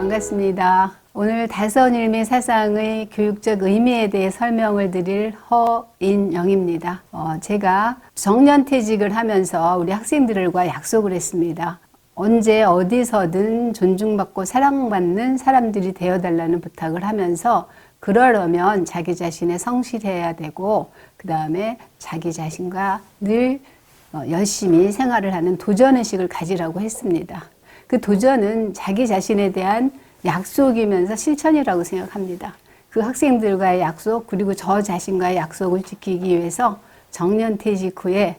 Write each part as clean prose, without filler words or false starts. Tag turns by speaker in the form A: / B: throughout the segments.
A: 반갑습니다. 오늘 다선일미 사상의 교육적 의미에 대해 설명을 드릴 허인영입니다. 제가 정년퇴직을 하면서 우리 학생들과 약속을 했습니다. 언제 어디서든 존중받고 사랑받는 사람들이 되어달라는 부탁을 하면서 그러려면 자기 자신에 성실해야 되고 그 다음에 자기 자신과 늘 열심히 생활을 하는 도전의식을 가지라고 했습니다. 그 도전은 자기 자신에 대한 약속이면서 실천이라고 생각합니다. 그 학생들과의 약속 그리고 저 자신과의 약속을 지키기 위해서 정년퇴직 후에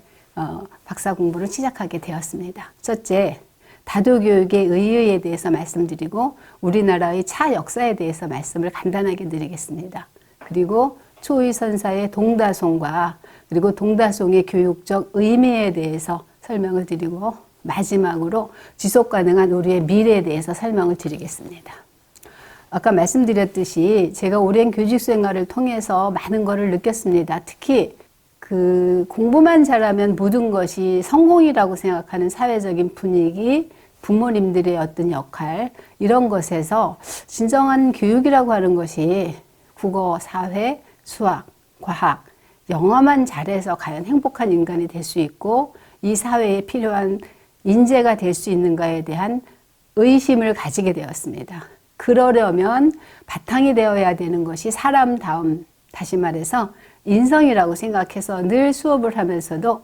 A: 박사 공부를 시작하게 되었습니다. 첫째, 다도교육의 의의에 대해서 말씀드리고 우리나라의 차 역사에 대해서 말씀을 간단하게 드리겠습니다. 그리고 초의선사의 동다송과 그리고 동다송의 교육적 의미에 대해서 설명을 드리고 마지막으로 지속가능한 우리의 미래에 대해서 설명을 드리겠습니다. 아까 말씀드렸듯이 제가 오랜 교직 생활을 통해서 많은 것을 느꼈습니다. 특히 공부만 잘하면 모든 것이 성공이라고 생각하는 사회적인 분위기, 부모님들의 어떤 역할 이런 것에서 진정한 교육이라고 하는 것이 국어, 사회, 수학, 과학, 영어만 잘해서 과연 행복한 인간이 될 수 있고 이 사회에 필요한 인재가 될 수 있는가에 대한 의심을 가지게 되었습니다. 그러려면 바탕이 되어야 되는 것이 사람다움, 다시 말해서 인성이라고 생각해서 늘 수업을 하면서도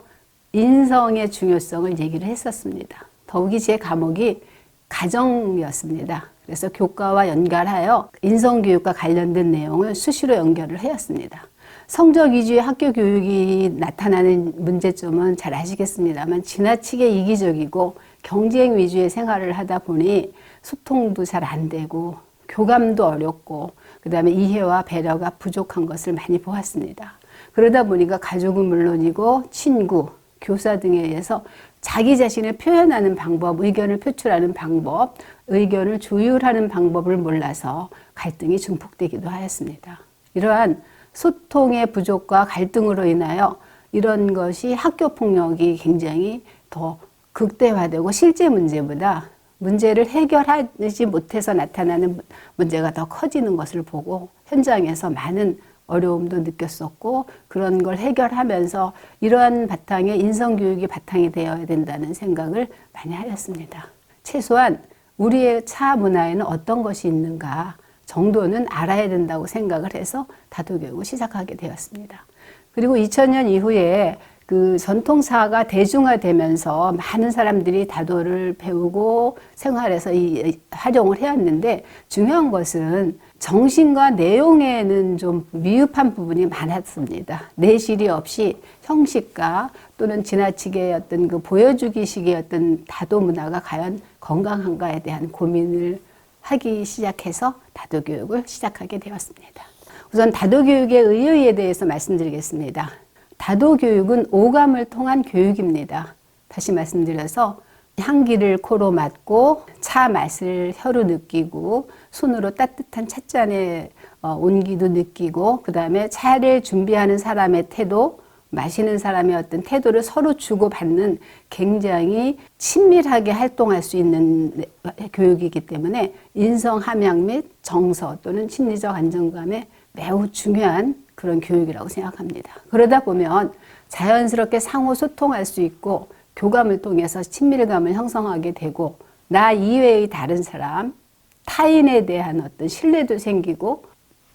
A: 인성의 중요성을 얘기를 했었습니다. 더욱이 제 과목이 가정이었습니다. 그래서 교과와 연결하여 인성교육과 관련된 내용을 수시로 연결을 하였습니다. 성적 위주의 학교 교육이 나타나는 문제점은 잘 아시겠습니다만 지나치게 이기적이고 경쟁 위주의 생활을 하다 보니 소통도 잘 안 되고 교감도 어렵고 그 다음에 이해와 배려가 부족한 것을 많이 보았습니다. 그러다 보니까 가족은 물론이고 친구, 교사 등에 의해서 자기 자신을 표현하는 방법, 의견을 표출하는 방법, 의견을 조율하는 방법을 몰라서 갈등이 증폭되기도 하였습니다. 이러한 소통의 부족과 갈등으로 인하여 이런 것이 학교 폭력이 굉장히 더 극대화되고 실제 문제보다 문제를 해결하지 못해서 나타나는 문제가 더 커지는 것을 보고 현장에서 많은 어려움도 느꼈었고 그런 걸 해결하면서 이러한 바탕에 인성교육이 바탕이 되어야 된다는 생각을 많이 하였습니다. 최소한 우리의 차 문화에는 어떤 것이 있는가 정도는 알아야 된다고 생각을 해서 다도교육을 시작하게 되었습니다. 그리고 2000년 이후에 그 전통사가 대중화되면서 많은 사람들이 다도를 배우고 생활에서 활용을 해왔는데 중요한 것은 정신과 내용에는 좀 미흡한 부분이 많았습니다. 내실이 없이 형식과 또는 지나치게 어떤 그 보여주기식의 어떤 다도 문화가 과연 건강한가에 대한 고민을 하기 시작해서 다도교육을 시작하게 되었습니다. 우선 다도교육의 의의에 대해서 말씀드리겠습니다. 다도교육은 오감을 통한 교육입니다. 다시 말씀드려서 향기를 코로 맡고 차 맛을 혀로 느끼고 손으로 따뜻한 찻잔의 온기도 느끼고 그 다음에 차를 준비하는 사람의 태도, 마시는 사람의 어떤 태도를 서로 주고받는 굉장히 친밀하게 활동할 수 있는 교육이기 때문에 인성 함양 및 정서 또는 심리적 안정감에 매우 중요한 그런 교육이라고 생각합니다. 그러다 보면 자연스럽게 상호 소통할 수 있고 교감을 통해서 친밀감을 형성하게 되고 나 이외의 다른 사람, 타인에 대한 어떤 신뢰도 생기고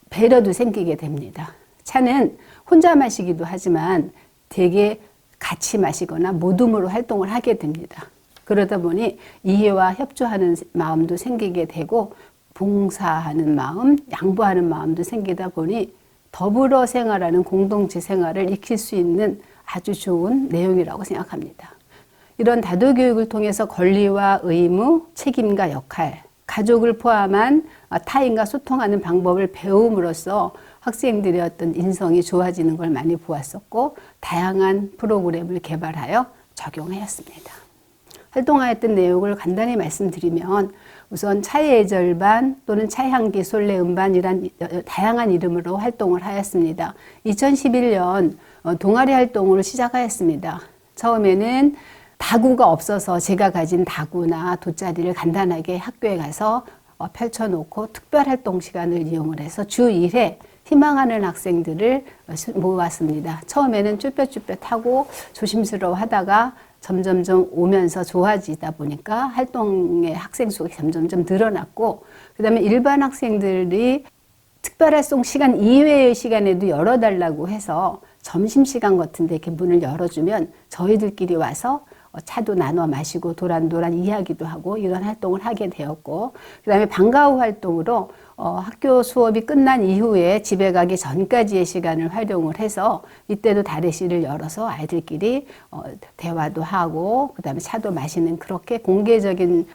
A: 배려도 생기게 됩니다. 차는 혼자 마시기도 하지만 되게 같이 마시거나 모둠으로 활동을 하게 됩니다. 그러다 보니 이해와 협조하는 마음도 생기게 되고 봉사하는 마음, 양보하는 마음도 생기다 보니 더불어 생활하는 공동체 생활을 익힐 수 있는 아주 좋은 내용이라고 생각합니다. 이런 다도교육을 통해서 권리와 의무, 책임과 역할, 가족을 포함한 타인과 소통하는 방법을 배움으로써 학생들의 어떤 인성이 좋아지는 걸 많이 보았었고 다양한 프로그램을 개발하여 적용하였습니다. 활동하였던 내용을 간단히 말씀드리면 우선 차의 애절반 또는 차향기 솔레 음반이란 다양한 이름으로 활동을 하였습니다. 2011년 동아리 활동을 시작하였습니다. 처음에는 다구가 없어서 제가 가진 다구나 돗자리를 간단하게 학교에 가서 펼쳐놓고 특별활동 시간을 이용을 해서 주 1회 희망하는 학생들을 모았습니다. 처음에는 쭈뼛쭈뼛하고 조심스러워 하다가 점점점 오면서 좋아지다 보니까 활동의 학생 수가 점점점 늘어났고, 그 다음에 일반 학생들이 특별활동 시간 이외의 시간에도 열어달라고 해서 점심시간 같은데 이렇게 문을 열어주면 저희들끼리 와서 차도 나눠 마시고 도란도란 이야기도 하고 이런 활동을 하게 되었고, 그 다음에 방과 후 활동으로 학교 수업이 끝난 이후에 집에 가기 전까지의 시간을 활용을 해서 이때도 다래시를 열어서 아이들끼리 대화도 하고 그 다음에 차도 마시는 그렇게 공개적인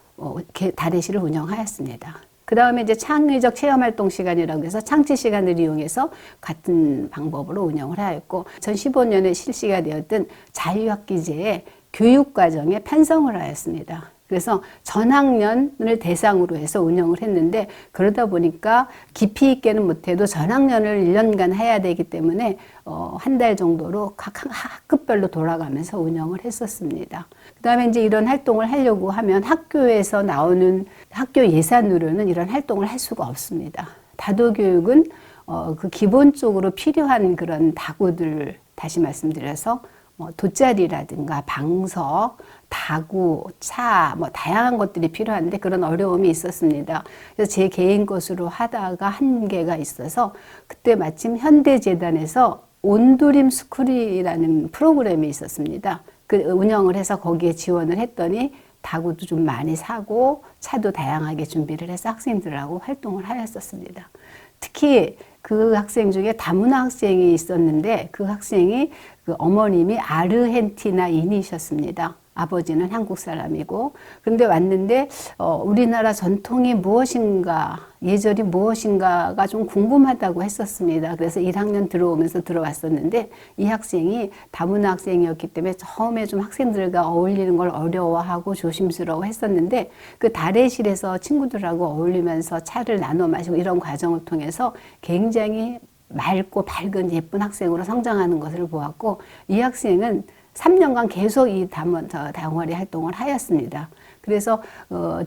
A: 다래시를 운영하였습니다. 그 다음에 이제 창의적 체험활동 시간이라고 해서 창치 시간을 이용해서 같은 방법으로 운영을 하였고, 2015년에 실시가 되었던 자유학기제의 교육과정에 편성을 하였습니다. 그래서 전학년을 대상으로 해서 운영을 했는데, 그러다 보니까 깊이 있게는 못해도 전학년을 1년간 해야 되기 때문에 한 달 정도로 각 학급별로 돌아가면서 운영을 했었습니다. 그 다음에 이제 이런 활동을 하려고 하면 학교에서 나오는 학교 예산으로는 이런 활동을 할 수가 없습니다. 다도교육은 그 기본적으로 필요한 그런 다구들, 다시 말씀드려서 돗자리라든가 방석, 다구, 차, 다양한 것들이 필요한데 그런 어려움이 있었습니다. 그래서 제 개인 것으로 하다가 한계가 있어서 그때 마침 현대재단에서 온드림 스쿨이라는 프로그램이 있었습니다. 그 운영을 해서 거기에 지원을 했더니 다구도 좀 많이 사고 차도 다양하게 준비를 해서 학생들하고 활동을 하였었습니다. 특히 그 학생 중에 다문화 학생이 있었는데 그 학생이 그 어머님이 아르헨티나인이셨습니다. 아버지는 한국 사람이고, 그런데 왔는데 우리나라 전통이 무엇인가, 예절이 무엇인가가 좀 궁금하다고 했었습니다. 그래서 1학년 들어오면서 들어왔었는데 이 학생이 다문화 학생이었기 때문에 처음에 좀 학생들과 어울리는 걸 어려워하고 조심스러워 했었는데, 그 다래실에서 친구들하고 어울리면서 차를 나눠 마시고 이런 과정을 통해서 굉장히 맑고 밝은 예쁜 학생으로 성장하는 것을 보았고, 이 학생은 3년간 계속 이 동아리 활동을 하였습니다. 그래서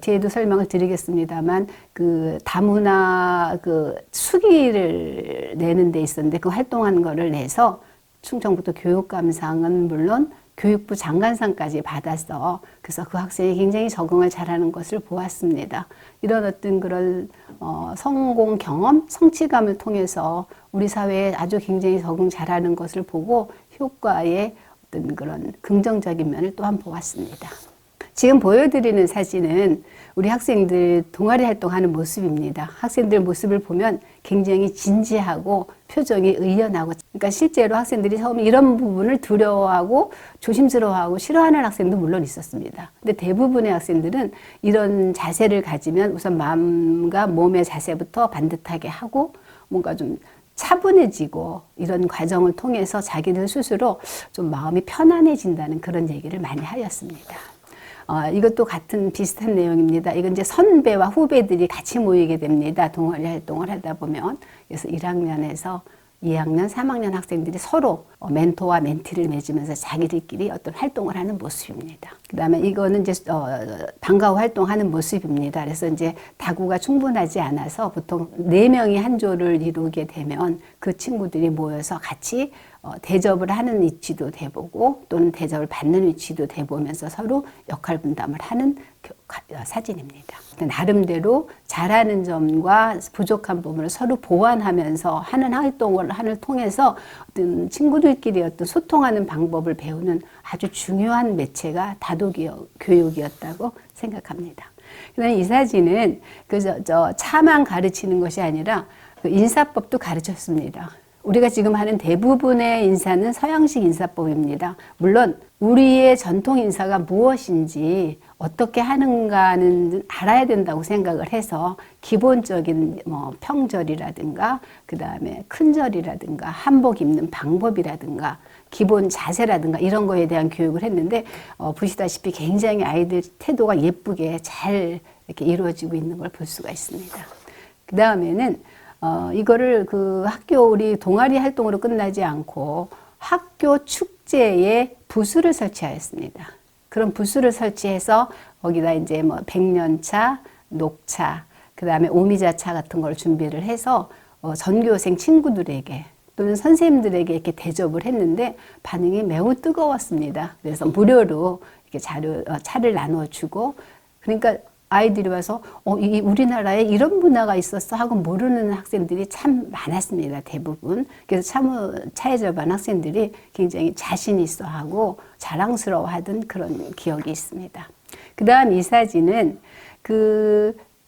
A: 뒤에도 설명을 드리겠습니다만 그 다문화 그 수기를 내는 데 있었는데 그 활동한 거를 내서 충청북도 교육감상은 물론 교육부 장관상까지 받았어. 그래서 그 학생이 굉장히 적응을 잘하는 것을 보았습니다. 이런 어떤 그런 성공 경험, 성취감을 통해서 우리 사회에 아주 굉장히 적응 잘하는 것을 보고 효과의 어떤 그런 긍정적인 면을 또한 보았습니다. 지금 보여드리는 사진은 우리 학생들 동아리 활동하는 모습입니다. 학생들 모습을 보면 굉장히 진지하고 표정이 의연하고, 그러니까 실제로 학생들이 처음에 이런 부분을 두려워하고 조심스러워하고 싫어하는 학생도 물론 있었습니다. 근데 대부분의 학생들은 이런 자세를 가지면 우선 마음과 몸의 자세부터 반듯하게 하고 뭔가 좀 차분해지고 이런 과정을 통해서 자기들 스스로 좀 마음이 편안해진다는 그런 얘기를 많이 하였습니다. 이것도 같은 비슷한 내용입니다. 이건 이제 선배와 후배들이 같이 모이게 됩니다. 동아리 활동을 하다 보면. 그래서 1학년에서 2학년, 3학년 학생들이 서로 멘토와 멘티를 맺으면서 자기들끼리 어떤 활동을 하는 모습입니다. 그 다음에 이거는 이제 방과 후 활동하는 모습입니다. 그래서 이제 다구가 충분하지 않아서 보통 4명이 한 조를 이루게 되면 그 친구들이 모여서 같이 대접을 하는 위치도 돼보고 또는 대접을 받는 위치도 돼보면서 서로 역할 분담을 하는 사진입니다. 나름대로 잘하는 점과 부족한 부분을 서로 보완하면서 하는 활동을 통해서 어떤 친구들끼리 어떤 소통하는 방법을 배우는 아주 중요한 매체가 다도교육이었다고 생각합니다. 그다음에 이 사진은 차만 가르치는 것이 아니라 그 인사법도 가르쳤습니다. 우리가 지금 하는 대부분의 인사는 서양식 인사법입니다. 물론 우리의 전통 인사가 무엇인지 어떻게 하는가는 알아야 된다고 생각을 해서 기본적인 평절이라든가 그 다음에 큰절이라든가 한복 입는 방법이라든가 기본 자세라든가 이런 거에 대한 교육을 했는데 보시다시피 굉장히 아이들 태도가 예쁘게 잘 이렇게 이루어지고 있는 걸 볼 수가 있습니다. 그 다음에는 이거를 그 학교 우리 동아리 활동으로 끝나지 않고 학교 축제에 부스를 설치하였습니다. 그런 부스를 설치해서 거기다 이제 백년차, 녹차, 그 다음에 오미자차 같은 걸 준비를 해서 전교생 친구들에게 또는 선생님들에게 이렇게 대접을 했는데 반응이 매우 뜨거웠습니다. 그래서 무료로 이렇게 차를 나눠주고, 그러니까 아이들이 와서 이 우리나라에 이런 문화가 있었어 하고 모르는 학생들이 참 많았습니다. 대부분. 그래서 차에 접한 학생들이 굉장히 자신 있어 하고 자랑스러워하던 그런 기억이 있습니다. 그 다음 이 사진은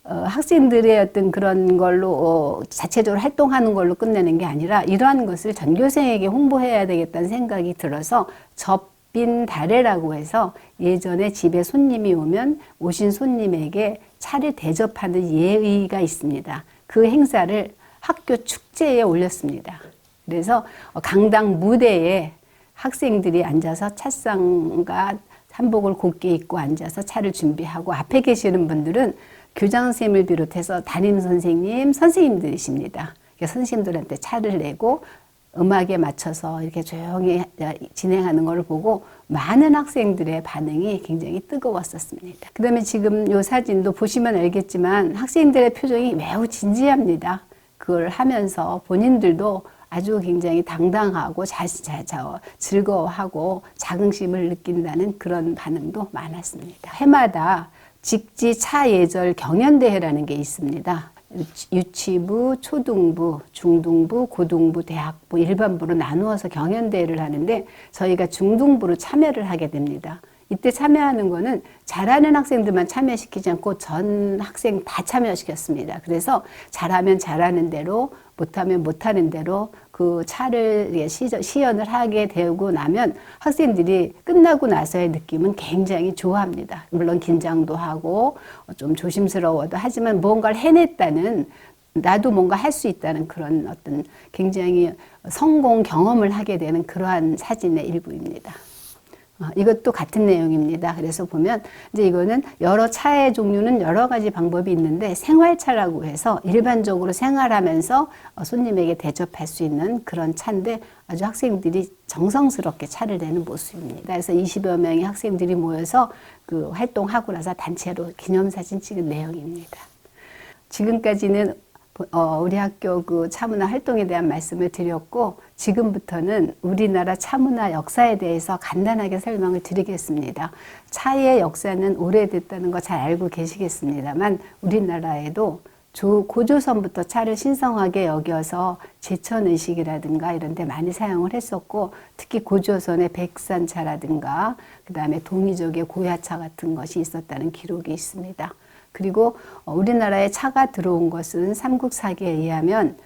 A: 학생들의 어떤 그런 걸로 자체적으로 활동하는 걸로 끝내는 게 아니라 이러한 것을 전교생에게 홍보해야 되겠다는 생각이 들어서 접빈 다래라고 해서 예전에 집에 손님이 오면 오신 손님에게 차를 대접하는 예의가 있습니다. 그 행사를 학교 축제에 올렸습니다. 그래서 강당 무대에 학생들이 앉아서 찻상과 한복을 곱게 입고 앉아서 차를 준비하고, 앞에 계시는 분들은 교장 선생님을 비롯해서 담임 선생님, 선생님들이십니다. 선생님들한테 차를 내고 음악에 맞춰서 이렇게 조용히 진행하는 걸 보고 많은 학생들의 반응이 굉장히 뜨거웠었습니다. 그 다음에 지금 이 사진도 보시면 알겠지만 학생들의 표정이 매우 진지합니다. 그걸 하면서 본인들도 아주 굉장히 당당하고 즐거워하고 자긍심을 느낀다는 그런 반응도 많았습니다. 해마다 직지 차예절 경연대회라는 게 있습니다. 유치부, 초등부, 중등부, 고등부, 대학부, 일반부로 나누어서 경연대회를 하는데 저희가 중등부로 참여를 하게 됩니다. 이때 참여하는 거는 잘하는 학생들만 참여시키지 않고 전 학생 다 참여시켰습니다. 그래서 잘하면 잘하는 대로, 못하면 못하는 대로 그 차를 시연을 하게 되고 나면 학생들이 끝나고 나서의 느낌은 굉장히 좋아합니다. 물론 긴장도 하고 좀 조심스러워도 하지만 뭔가를 해냈다는, 나도 뭔가 할 수 있다는 그런 어떤 굉장히 성공 경험을 하게 되는 그러한 사진의 일부입니다. 이것도 같은 내용입니다. 그래서 보면 이제 이거는 여러 차의 종류는 여러 가지 방법이 있는데 생활차라고 해서 일반적으로 생활하면서 손님에게 대접할 수 있는 그런 차인데 아주 학생들이 정성스럽게 차를 내는 모습입니다. 그래서 20여 명의 학생들이 모여서 그 활동하고 나서 단체로 기념사진 찍은 내용입니다. 지금까지는 우리 학교 그 차문화 활동에 대한 말씀을 드렸고, 지금부터는 우리나라 차문화 역사에 대해서 간단하게 설명을 드리겠습니다. 차의 역사는 오래됐다는 거 잘 알고 계시겠습니다만, 우리나라에도 고조선부터 차를 신성하게 여겨서 제천의식이라든가 이런 데 많이 사용을 했었고, 특히 고조선의 백산차라든가 그 다음에 동이족의 고야차 같은 것이 있었다는 기록이 있습니다. 그리고 우리나라에 차가 들어온 것은 삼국사기에 의하면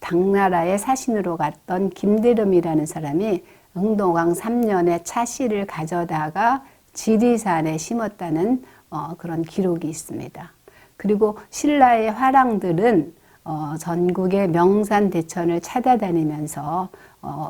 A: 당나라의 사신으로 갔던 김대름이라는 사람이 응동왕 3년에 차씨를 가져다가 지리산에 심었다는 그런 기록이 있습니다. 그리고 신라의 화랑들은 전국의 명산 대천을 찾아다니면서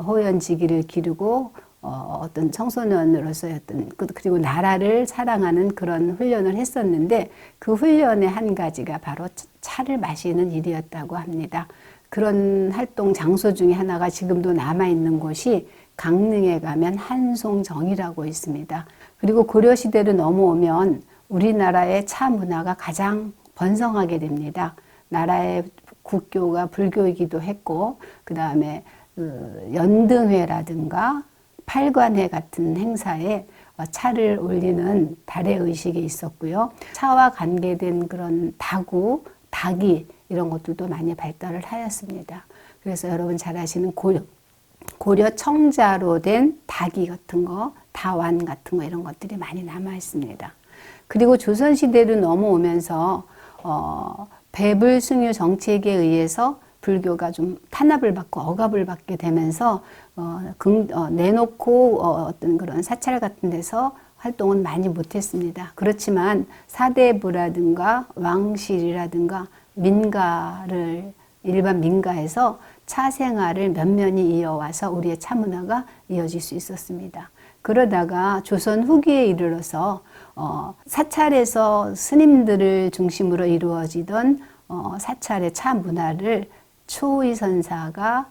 A: 호연지기를 기르고 어떤 청소년으로서의 그리고 나라를 사랑하는 그런 훈련을 했었는데, 그 훈련의 한 가지가 바로 차를 마시는 일이었다고 합니다. 그런 활동 장소 중에 하나가 지금도 남아있는 곳이 강릉에 가면 한송정이라고 있습니다. 그리고 고려시대로 넘어오면 우리나라의 차 문화가 가장 번성하게 됩니다. 나라의 국교가 불교이기도 했고, 그 다음에 연등회라든가 팔관회 같은 행사에 차를 올리는 달의의식이 있었고요. 차와 관계된 그런 다구, 닭이 이런 것들도 많이 발달을 하였습니다. 그래서 여러분 잘 아시는 고려 청자로 된 닭이 같은 거, 다완 같은 거 이런 것들이 많이 남아 있습니다. 그리고 조선시대로 넘어오면서 배불승유 정책에 의해서 불교가 좀 탄압을 받고 억압을 받게 되면서 내놓고 어떤 그런 사찰 같은 데서 활동은 많이 못했습니다. 그렇지만 사대부라든가 왕실이라든가 일반 민가에서 차 생활을 면면히 이어와서 우리의 차 문화가 이어질 수 있었습니다. 그러다가 조선 후기에 이르러서 사찰에서 스님들을 중심으로 이루어지던 사찰의 차 문화를 초의선사가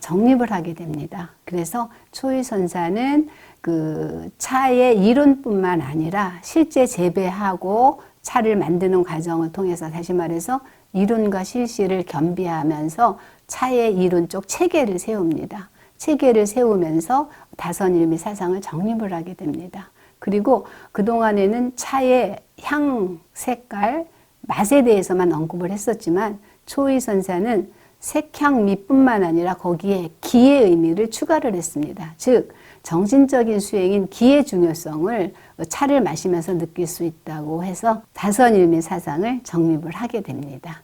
A: 정립을 하게 됩니다. 그래서 초의선사는 그 차의 이론뿐만 아니라 실제 재배하고 차를 만드는 과정을 통해서 다시 말해서 이론과 실시를 겸비하면서 차의 이론적 체계를 세웁니다. 체계를 세우면서 다선일미 사상을 정립을 하게 됩니다. 그리고 그동안에는 차의 향, 색깔, 맛에 대해서만 언급을 했었지만 초의 선사는 색향, 미뿐만 아니라 거기에 기의 의미를 추가를 했습니다. 즉 정신적인 수행인 기의 중요성을 차를 마시면서 느낄 수 있다고 해서 다선일미 사상을 정립을 하게 됩니다.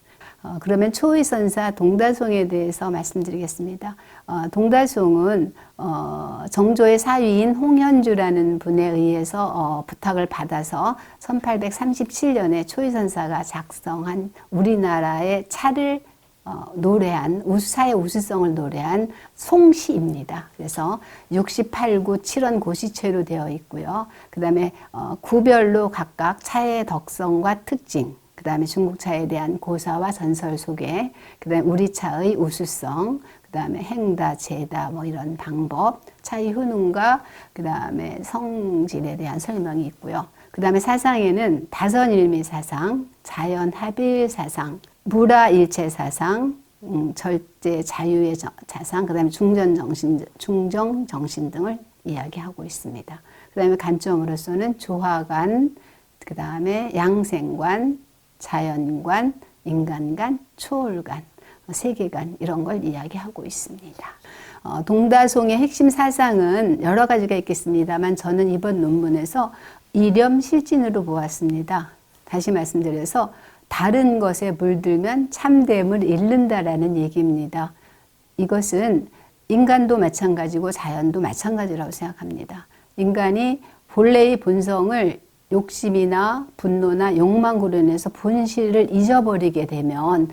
A: 그러면 초의선사 동달송에 대해서 말씀드리겠습니다. 동달송은 정조의 사위인 홍현주라는 분에 의해서 부탁을 받아서 1837년에 초의선사가 작성한 우리나라의 차를 노래한 차의 우수성을 노래한 송시입니다. 그래서 68구 7원 고시체로 되어 있고요. 그 다음에 구별로 각각 차의 덕성과 특징, 그 다음에 중국차에 대한 고사와 전설 소개, 그 다음에 우리 차의 우수성, 그 다음에 행다, 제다 뭐 이런 방법, 차의 효능과 그 다음에 성질에 대한 설명이 있고요. 그 다음에 사상에는 다선일미 사상, 자연합일 사상, 무라일체 사상, 절제 자유의 사상, 그 다음에 중정정신 등을 이야기하고 있습니다. 그 다음에 관점으로서는 조화관, 그 다음에 양생관, 자연관, 인간관, 초월관, 세계관 이런 걸 이야기하고 있습니다. 동다송의 핵심 사상은 여러 가지가 있겠습니다만 저는 이번 논문에서 이념실진으로 보았습니다. 다시 말씀드려서 다른 것에 물들면 참됨을 잃는다라는 얘기입니다. 이것은 인간도 마찬가지고 자연도 마찬가지라고 생각합니다. 인간이 본래의 본성을 욕심이나 분노나 욕망으로 인해서 본실을 잊어버리게 되면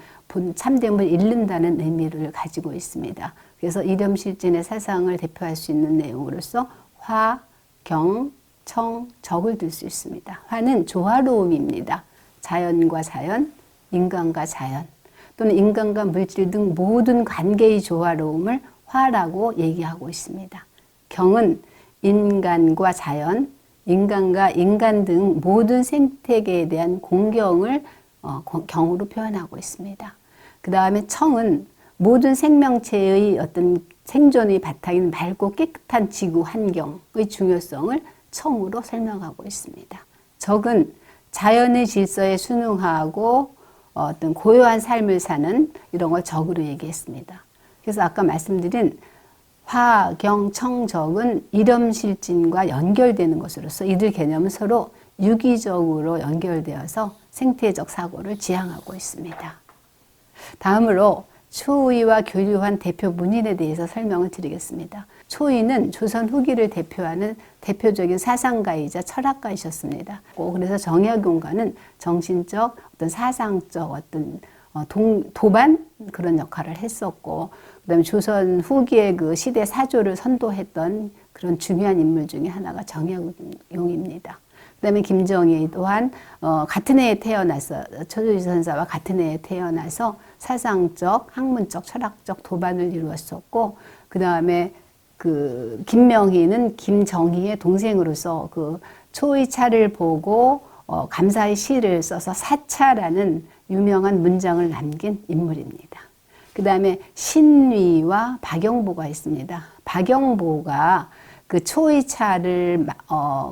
A: 참됨을 잃는다는 의미를 가지고 있습니다. 그래서 이념실진의 사상을 대표할 수 있는 내용으로서 화, 경, 청, 적을 들 수 있습니다. 화는 조화로움입니다. 자연과 자연, 인간과 자연, 또는 인간과 물질 등 모든 관계의 조화로움을 화라고 얘기하고 있습니다. 경은 인간과 자연, 인간과 인간 등 모든 생태계에 대한 공경을 경으로 표현하고 있습니다. 그 다음에 청은 모든 생명체의 어떤 생존의 바탕인 맑고 깨끗한 지구 환경의 중요성을 청으로 설명하고 있습니다. 적은 자연의 질서에 순응하고 어떤 고요한 삶을 사는 이런 걸 적으로 얘기했습니다. 그래서 아까 말씀드린 화, 경, 청, 적은 이념실진과 연결되는 것으로서 이들 개념은 서로 유기적으로 연결되어서 생태적 사고를 지향하고 있습니다. 다음으로 초의와 교류한 대표 문인에 대해서 설명을 드리겠습니다. 초의는 조선 후기를 대표하는 대표적인 사상가이자 철학가이셨습니다. 그래서 정약용과는 정신적, 어떤 사상적, 어떤 도반 그런 역할을 했었고, 그다음에 조선 후기의 그 시대 사조를 선도했던 그런 중요한 인물 중에 하나가 정약용입니다. 그다음에 김정희 또한 같은 해에 태어나서 초조선사와 같은 해에 태어나서 사상적, 학문적, 철학적 도반을 이루었었고, 그다음에 그 김명희는 김정희의 동생으로서 그 초의차를 보고 감사의 시를 써서 사차라는 유명한 문장을 남긴 인물입니다. 그 다음에 신위와 박영보가 있습니다. 박영보가 그 초의차를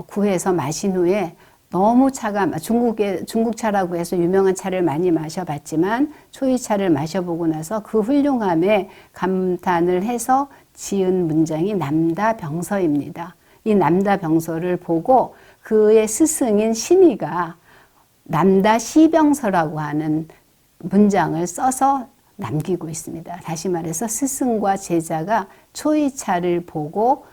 A: 구해서 마신 후에 너무 차가 중국 차라고 해서 유명한 차를 많이 마셔봤지만 초의차를 마셔보고 나서 그 훌륭함에 감탄을 해서 지은 문장이 남다병서입니다. 이 남다병서를 보고 그의 스승인 신의가 남다시병서라고 하는 문장을 써서 남기고 있습니다. 다시 말해서 스승과 제자가 초의차를 보고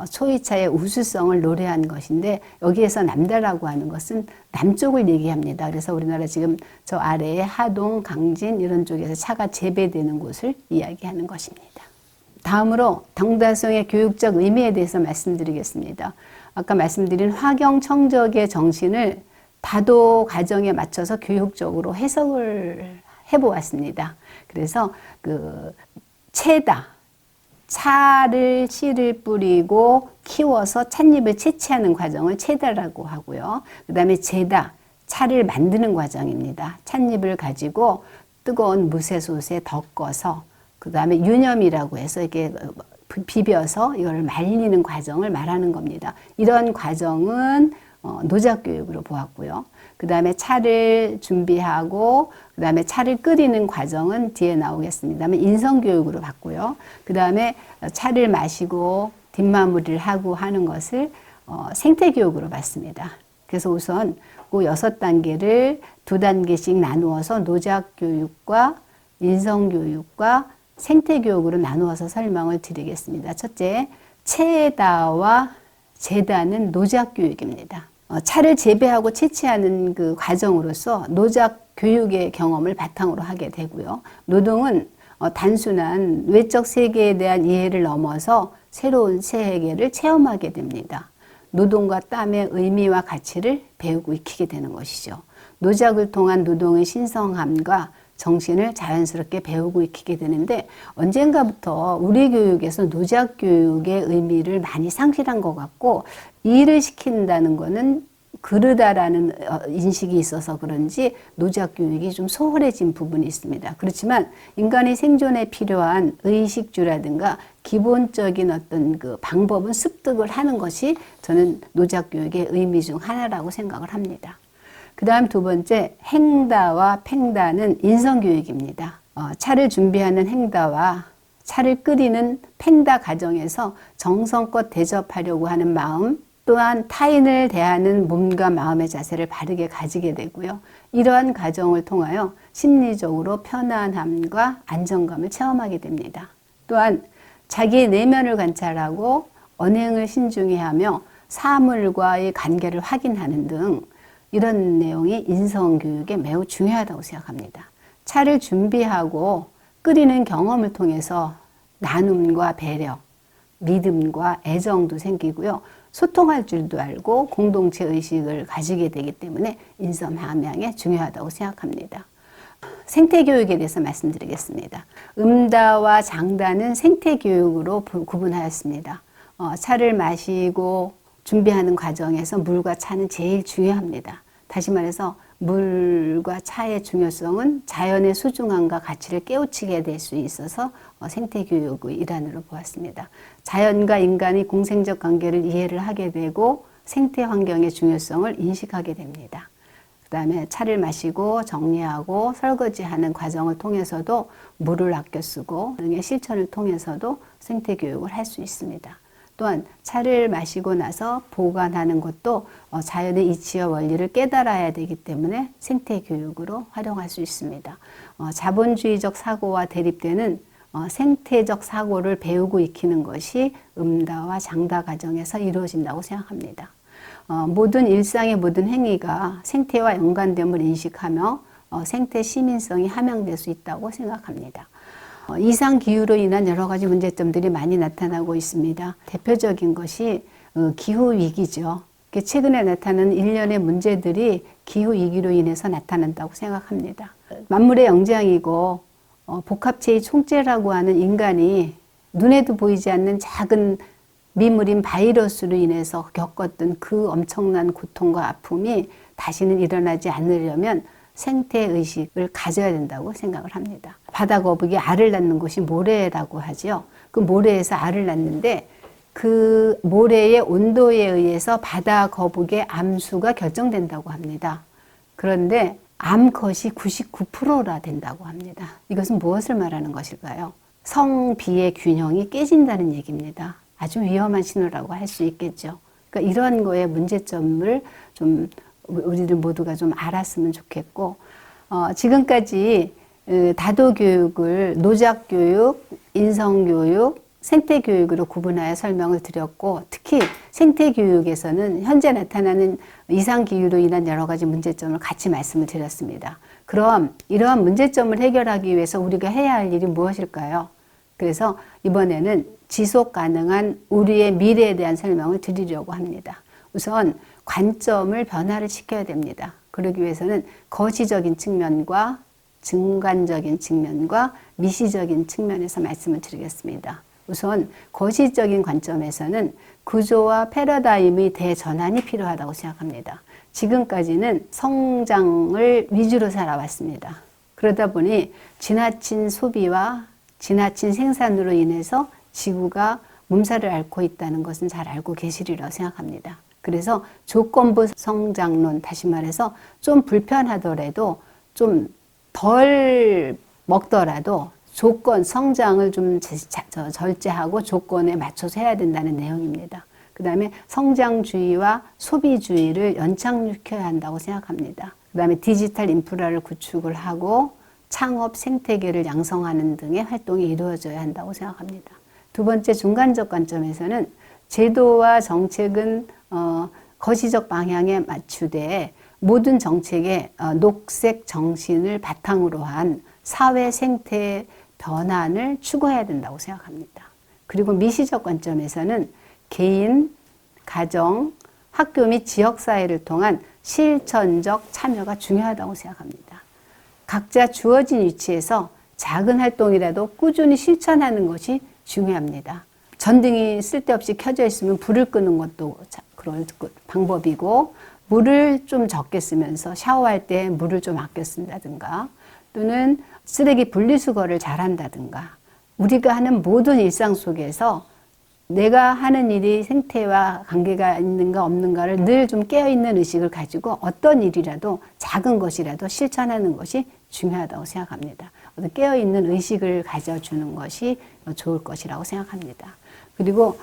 A: 초의차의 우수성을 노래한 것인데, 여기에서 남다라고 하는 것은 남쪽을 얘기합니다. 그래서 우리나라 지금 저 아래에 하동, 강진 이런 쪽에서 차가 재배되는 곳을 이야기하는 것입니다. 다음으로 동다송의 교육적 의미에 대해서 말씀드리겠습니다. 아까 말씀드린 화경청적의 정신을 다도 과정에 맞춰서 교육적으로 해석을 해보았습니다. 그래서 그 체다, 차를 씨를 뿌리고 키워서 찻잎을 채취하는 과정을 채다라고 하고요. 그 다음에 제다, 차를 만드는 과정입니다. 찻잎을 가지고 뜨거운 무쇠솥에 덮어서 그 다음에 유념이라고 해서 이렇게 비벼서 이걸 말리는 과정을 말하는 겁니다. 이런 과정은 노작교육으로 보았고요. 그 다음에 차를 준비하고 그 다음에 차를 끓이는 과정은 뒤에 나오겠습니다만 인성교육으로 봤고요. 그 다음에 차를 마시고 뒷마무리를 하고 하는 것을 생태교육으로 봤습니다. 그래서 우선 그 6단계를 2단계씩 나누어서 노작교육과 인성교육과 생태교육으로 나누어서 설명을 드리겠습니다. 첫째, 채다와 제다는 노작교육입니다. 차를 재배하고 채취하는 그 과정으로서 노작교육의 경험을 바탕으로 하게 되고요. 노동은 단순한 외적 세계에 대한 이해를 넘어서 새로운 세계를 체험하게 됩니다. 노동과 땀의 의미와 가치를 배우고 익히게 되는 것이죠. 노작을 통한 노동의 신성함과 정신을 자연스럽게 배우고 익히게 되는데 언젠가부터 우리 교육에서 노작 교육의 의미를 많이 상실한 것 같고 일을 시킨다는 거는 그르다라는 인식이 있어서 그런지 노작 교육이 좀 소홀해진 부분이 있습니다. 그렇지만 인간의 생존에 필요한 의식주라든가 기본적인 어떤 그 방법은 습득을 하는 것이 저는 노작 교육의 의미 중 하나라고 생각을 합니다. 그 다음 2번째, 행다와 팽다는 인성교육입니다. 차를 준비하는 행다와 차를 끓이는 팽다 과정에서 정성껏 대접하려고 하는 마음, 또한 타인을 대하는 몸과 마음의 자세를 바르게 가지게 되고요. 이러한 과정을 통하여 심리적으로 편안함과 안정감을 체험하게 됩니다. 또한 자기의 내면을 관찰하고 언행을 신중히 하며 사물과의 관계를 확인하는 등 이런 내용이 인성교육에 매우 중요하다고 생각합니다. 차를 준비하고 끓이는 경험을 통해서 나눔과 배려, 믿음과 애정도 생기고요. 소통할 줄도 알고 공동체 의식을 가지게 되기 때문에 인성 함양에 중요하다고 생각합니다. 생태교육에 대해서 말씀드리겠습니다. 음다와 장다는 생태교육으로 구분하였습니다. 차를 마시고 준비하는 과정에서 물과 차는 제일 중요합니다. 다시 말해서 물과 차의 중요성은 자연의 소중함과 가치를 깨우치게 될 수 있어서 생태교육의 일환으로 보았습니다. 자연과 인간의 공생적 관계를 이해를 하게 되고 생태 환경의 중요성을 인식하게 됩니다. 그 다음에 차를 마시고 정리하고 설거지하는 과정을 통해서도 물을 아껴 쓰고 등의 실천을 통해서도 생태교육을 할 수 있습니다. 또한 차를 마시고 나서 보관하는 것도 자연의 이치와 원리를 깨달아야 되기 때문에 생태교육으로 활용할 수 있습니다. 자본주의적 사고와 대립되는 생태적 사고를 배우고 익히는 것이 음다와 장다 과정에서 이루어진다고 생각합니다. 모든 일상의 모든 행위가 생태와 연관됨을 인식하며 생태 시민성이 함양될 수 있다고 생각합니다. 이상기후로 인한 여러 가지 문제점들이 많이 나타나고 있습니다. 대표적인 것이 기후위기죠. 최근에 나타나는 일련의 문제들이 기후위기로 인해서 나타난다고 생각합니다. 만물의 영장이고 복합체의 총체라고 하는 인간이 눈에도 보이지 않는 작은 미물인 바이러스로 인해서 겪었던 그 엄청난 고통과 아픔이 다시는 일어나지 않으려면 생태의식을 가져야 된다고 생각을 합니다. 바다 거북이 알을 낳는 곳이 모래라고 하죠. 그 모래에서 알을 낳는데 그 모래의 온도에 의해서 바다 거북의 암수가 결정된다고 합니다. 그런데 암컷이 99%라 된다고 합니다. 이것은 무엇을 말하는 것일까요? 성비의 균형이 깨진다는 얘기입니다. 아주 위험한 신호라고 할 수 있겠죠. 그러니까 이런 거에 문제점을 좀 우리들 모두가 좀 알았으면 좋겠고, 지금까지 다도교육을 노작교육, 인성교육, 생태교육으로 구분하여 설명을 드렸고, 특히 생태교육에서는 현재 나타나는 이상기후로 인한 여러 가지 문제점을 같이 말씀을 드렸습니다. 그럼 이러한 문제점을 해결하기 위해서 우리가 해야 할 일이 무엇일까요? 그래서 이번에는 지속 가능한 우리의 미래에 대한 설명을 드리려고 합니다. 우선 관점을 변화를 시켜야 됩니다. 그러기 위해서는 거시적인 측면과 중간적인 측면과 미시적인 측면에서 말씀을 드리겠습니다. 우선 거시적인 관점에서는 구조와 패러다임의 대전환이 필요하다고 생각합니다. 지금까지는 성장을 위주로 살아왔습니다. 그러다 보니 지나친 소비와 지나친 생산으로 인해서 지구가 몸살을 앓고 있다는 것은 잘 알고 계시리라고 생각합니다. 그래서 조건부 성장론, 다시 말해서 좀 불편하더라도 좀 덜 먹더라도 조건, 성장을 좀 절제하고 조건에 맞춰서 해야 된다는 내용입니다. 그 다음에 성장주의와 소비주의를 연착륙해야 한다고 생각합니다. 그 다음에 디지털 인프라를 구축을 하고 창업 생태계를 양성하는 등의 활동이 이루어져야 한다고 생각합니다. 두 번째 중간적 관점에서는 제도와 정책은 거시적 방향에 맞추되 모든 정책에 녹색 정신을 바탕으로 한 사회 생태 변환을 추구해야 된다고 생각합니다. 그리고 미시적 관점에서는 개인, 가정, 학교 및 지역사회를 통한 실천적 참여가 중요하다고 생각합니다. 각자 주어진 위치에서 작은 활동이라도 꾸준히 실천하는 것이 중요합니다. 전등이 쓸데없이 켜져 있으면 불을 끄는 것도 그런 방법이고, 물을 좀 적게 쓰면서 샤워할 때 물을 좀 아껴 쓴다든가, 또는 쓰레기 분리수거를 잘한다든가, 우리가 하는 모든 일상 속에서 내가 하는 일이 생태와 관계가 있는가 없는가를 늘 좀 깨어있는 의식을 가지고 어떤 일이라도 작은 것이라도 실천하는 것이 중요하다고 생각합니다. 깨어있는 의식을 가져주는 것이 좋을 것이라고 생각합니다. 그리고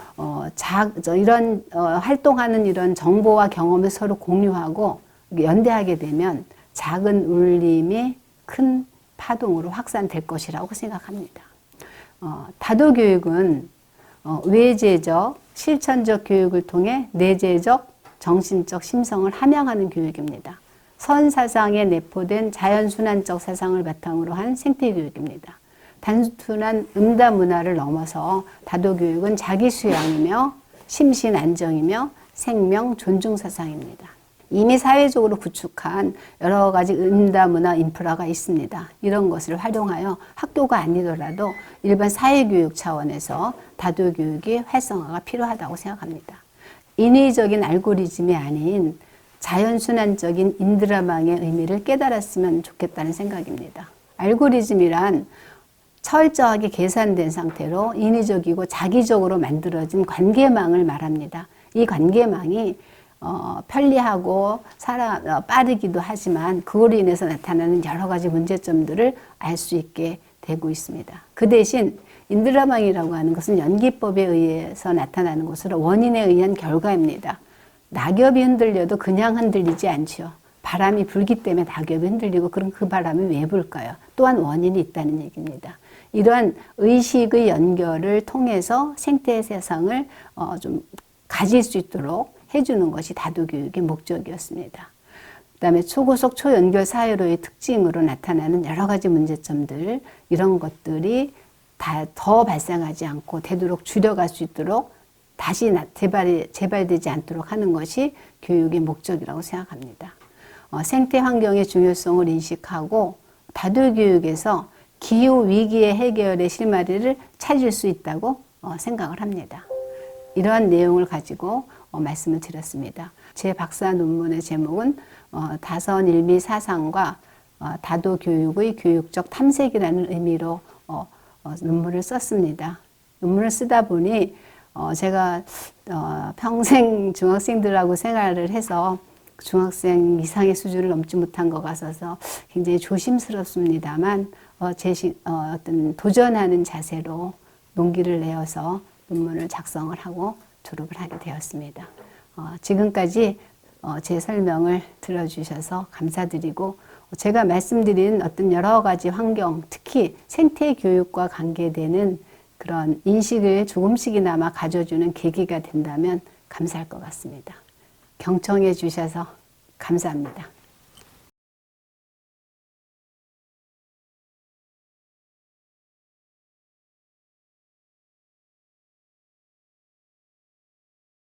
A: 이런 활동하는 이런 정보와 경험을 서로 공유하고 연대하게 되면 작은 울림이 큰 파동으로 확산될 것이라고 생각합니다. 다도교육은 외재적, 실천적 교육을 통해 내재적, 정신적 심성을 함양하는 교육입니다. 선사상에 내포된 자연순환적 사상을 바탕으로 한 생태교육입니다. 단순한 응답문화를 넘어서 다도교육은 자기수양이며 심신안정이며 생명 존중 사상입니다. 이미 사회적으로 구축한 여러 가지 응답문화 인프라가 있습니다. 이런 것을 활용하여 학교가 아니더라도 일반 사회교육 차원에서 다도교육의 활성화가 필요하다고 생각합니다. 인위적인 알고리즘이 아닌 자연순환적인 인드라망의 의미를 깨달았으면 좋겠다는 생각입니다. 알고리즘이란 철저하게 계산된 상태로 인위적이고 자기적으로 만들어진 관계망을 말합니다. 이 관계망이 편리하고 빠르기도 하지만 그걸로 인해서 나타나는 여러 가지 문제점들을 알 수 있게 되고 있습니다. 그 대신 인드라망이라고 하는 것은 연기법에 의해서 나타나는 것으로 원인에 의한 결과입니다. 낙엽이 흔들려도 그냥 흔들리지 않죠. 바람이 불기 때문에 낙엽이 흔들리고, 그럼 그 바람이 왜 불까요? 또한 원인이 있다는 얘기입니다. 이러한 의식의 연결을 통해서 생태 세상을 좀 가질 수 있도록 해주는 것이 다도교육의 목적이었습니다. 그 다음에 초고속 초연결 사회로의 특징으로 나타나는 여러 가지 문제점들, 이런 것들이 다 더 발생하지 않고 되도록 줄여갈 수 있도록 다시 재발되지 않도록 하는 것이 교육의 목적이라고 생각합니다. 생태 환경의 중요성을 인식하고 다도교육에서 기후 위기의 해결의 실마리를 찾을 수 있다고 생각을 합니다. 이러한 내용을 가지고 말씀을 드렸습니다. 제 박사 논문의 제목은 다선일미 사상과 다도교육의 교육적 탐색이라는 의미로 논문을 썼습니다. 논문을 쓰다 보니 제가 평생 중학생들하고 생활을 해서 중학생 이상의 수준을 넘지 못한 것 같아서 굉장히 조심스럽습니다만 어떤 도전하는 자세로 용기를 내어서 논문을 작성을 하고 졸업을 하게 되었습니다. 지금까지 제 설명을 들어주셔서 감사드리고, 제가 말씀드린 어떤 여러 가지 환경, 특히 생태 교육과 관계되는 그런 인식을 조금씩이나마 가져주는 계기가 된다면 감사할 것 같습니다. 경청해 주셔서 감사합니다.